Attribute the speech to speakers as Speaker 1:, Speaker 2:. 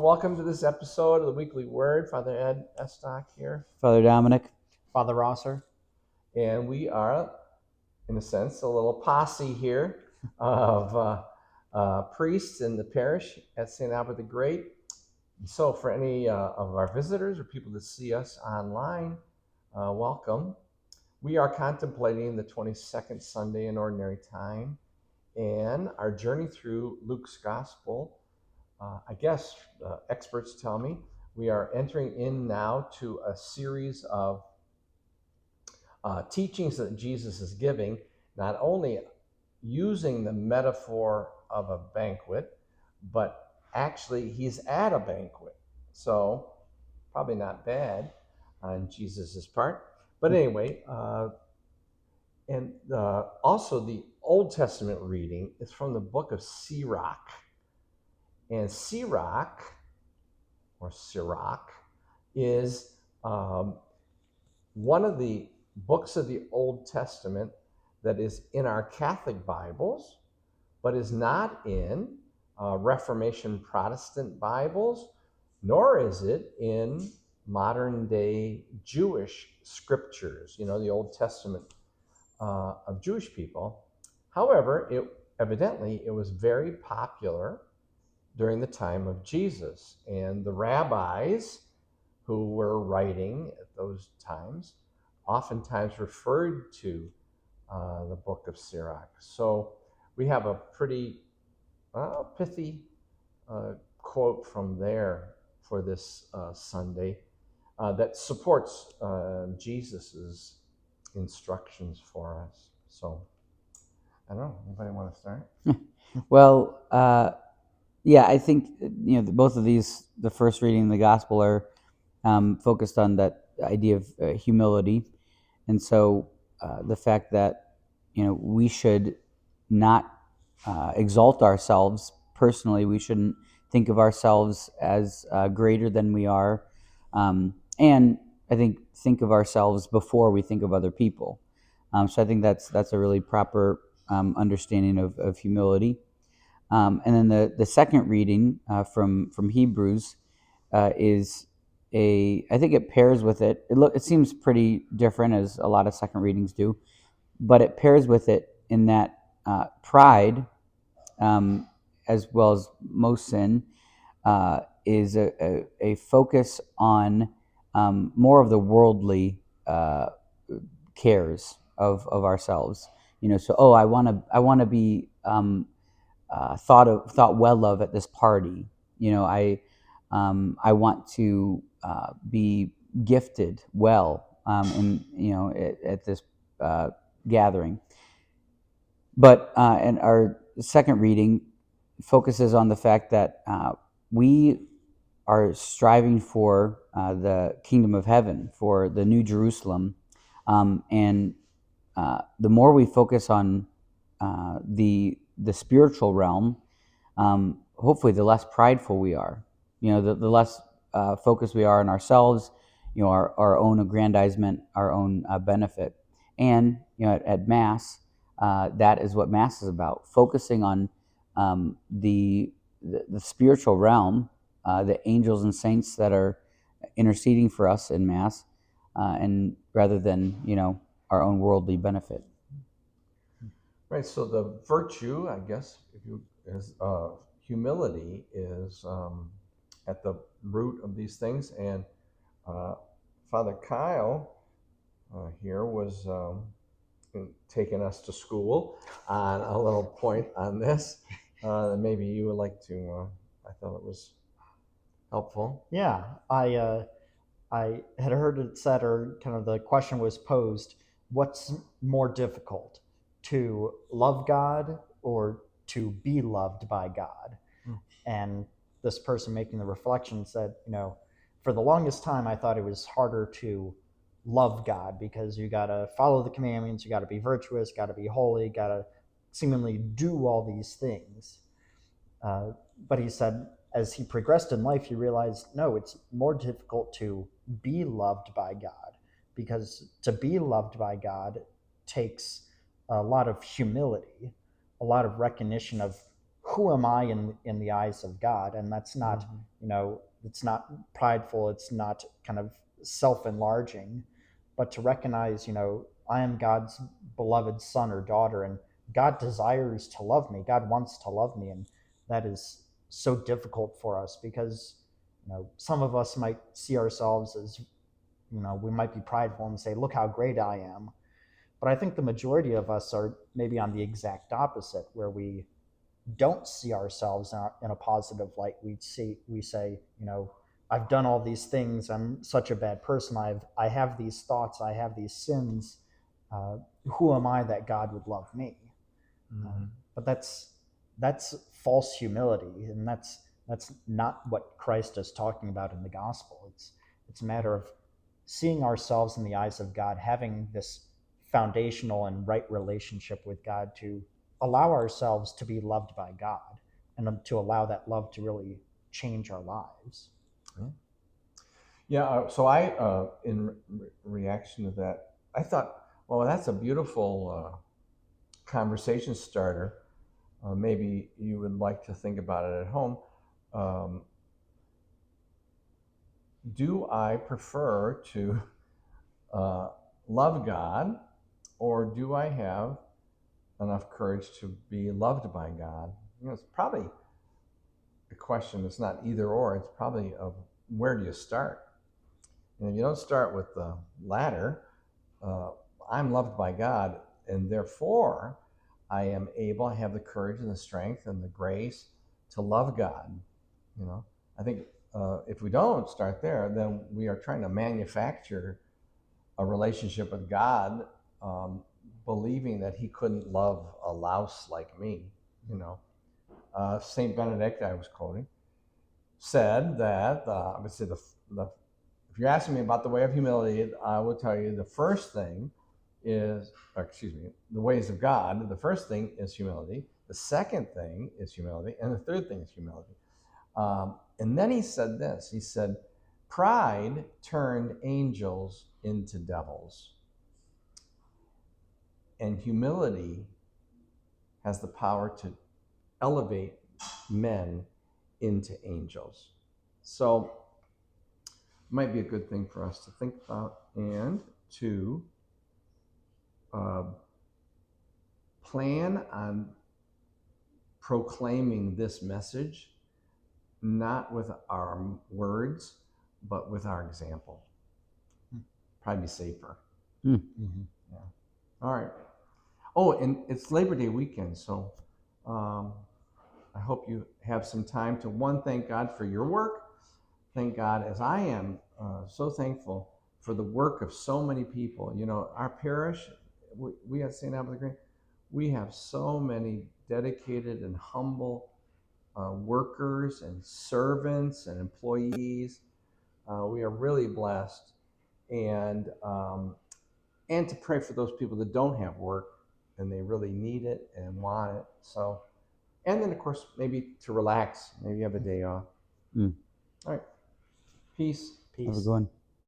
Speaker 1: welcome to this episode of the Weekly Word. Father Ed Estock here.
Speaker 2: Father Dominic.
Speaker 3: Father Rosser.
Speaker 1: And we are, in a sense, a little posse here of priests in the parish at St. Albert the Great. So for any of our visitors or people that see us online, welcome. We are contemplating the 22nd Sunday in Ordinary Time and our journey through Luke's Gospel. I guess experts tell me we are entering in now to a series of teachings that Jesus is giving, not only using the metaphor of a banquet, but actually he's at a banquet. So probably not bad on Jesus's part. But anyway, also the Old Testament reading is from the book of Sirach. And Sirach, or Sirach, is one of the books of the Old Testament that is in our Catholic Bibles, but is not in Reformation Protestant Bibles, nor is it in modern day Jewish scriptures, the Old Testament of Jewish people. However, evidently it was very popular during the time of Jesus, and the rabbis who were writing at those times oftentimes referred to the book of Sirach. So we have a pretty pithy quote from there for this Sunday that supports Jesus's instructions for us. So I don't know, anybody want to start?
Speaker 2: Well, yeah, I think both of these, the first reading and the gospel, are focused on that idea of humility, and so the fact that we should not exalt ourselves personally. We shouldn't think of ourselves as greater than we are, and I think of ourselves before we think of other people. So I think that's a really proper understanding of humility. And then the second reading from Hebrews is I think it pairs with it. It seems pretty different, as a lot of second readings do, but it pairs with it in that pride, as well as most sin, is a focus on more of the worldly cares of ourselves. So I want to be thought well of at this party. I want to be gifted well at this gathering. But and our second reading focuses on the fact that we are striving for the kingdom of heaven, for the New Jerusalem, and the more we focus on the spiritual realm, hopefully the less prideful we are. The less focused we are on ourselves, our own aggrandizement, our own benefit. And at Mass, that is what Mass is about: focusing on the spiritual realm, the angels and saints that are interceding for us in Mass, and rather than our own worldly benefit.
Speaker 1: Right. So the virtue, I guess, is humility is at the root of these things. And Father Kyle here was taking us to school on a little point on this. Maybe you would like to. I thought it was helpful.
Speaker 3: Yeah, I had heard it said, or kind of the question was posed: what's more difficult, to love God or to be loved by God? And this person making the reflection said, for the longest time I thought it was harder to love God, because you got to follow the commandments, you got to be virtuous, got to be holy, got to seemingly do all these things. But he said, as he progressed in life, he realized, no, it's more difficult to be loved by God, because to be loved by God takes a lot of humility, a lot of recognition of who am I in the eyes of God. And that's not, it's not prideful, it's not kind of self-enlarging, but to recognize, I am God's beloved son or daughter, and God desires to love me. God wants to love me, and that is so difficult for us because, some of us might see ourselves as, we might be prideful and say, look how great I am. But I think the majority of us are maybe on the exact opposite, where we don't see ourselves in a positive light. We say, I've done all these things. I'm such a bad person. I have these thoughts. I have these sins. Who am I that God would love me?
Speaker 1: Mm-hmm.
Speaker 3: But that's false humility, and that's not what Christ is talking about in the gospel. It's a matter of seeing ourselves in the eyes of God, having this foundational and right relationship with God, to allow ourselves to be loved by God, and to allow that love to really change our lives.
Speaker 1: Yeah. So I, in reaction to that, I thought, well, that's a beautiful conversation starter. Maybe you would like to think about it at home. Do I prefer to love God, or do I have enough courage to be loved by God? It's probably a question. It's not either or. It's probably of where do you start? And if you don't start with the latter, I'm loved by God, and therefore I am able, I have the courage and the strength and the grace to love God. I think if we don't start there, then we are trying to manufacture a relationship with God, believing that he couldn't love a louse like me. St. Benedict, I was quoting, said that, I would say if you're asking me about the way of humility, I will tell you the first thing is, the ways of God. The first thing is humility. The second thing is humility. And the third thing is humility. And then he said this. He said, pride turned angels into devils. And humility has the power to elevate men into angels. So it might be a good thing for us to think about and to plan on proclaiming this message, not with our words, but with our example. Probably safer.
Speaker 3: Mm-hmm.
Speaker 1: Yeah. All right. Oh, and it's Labor Day weekend, so I hope you have some time to, thank God for your work. Thank God, as I am so thankful for the work of so many people. Our parish, we at St. Albans Green, we have so many dedicated and humble workers and servants and employees. We are really blessed, and to pray for those people that don't have work and they really need it and want it. So, and then of course maybe to relax, maybe have a day off. All right, peace.
Speaker 2: Have a good one.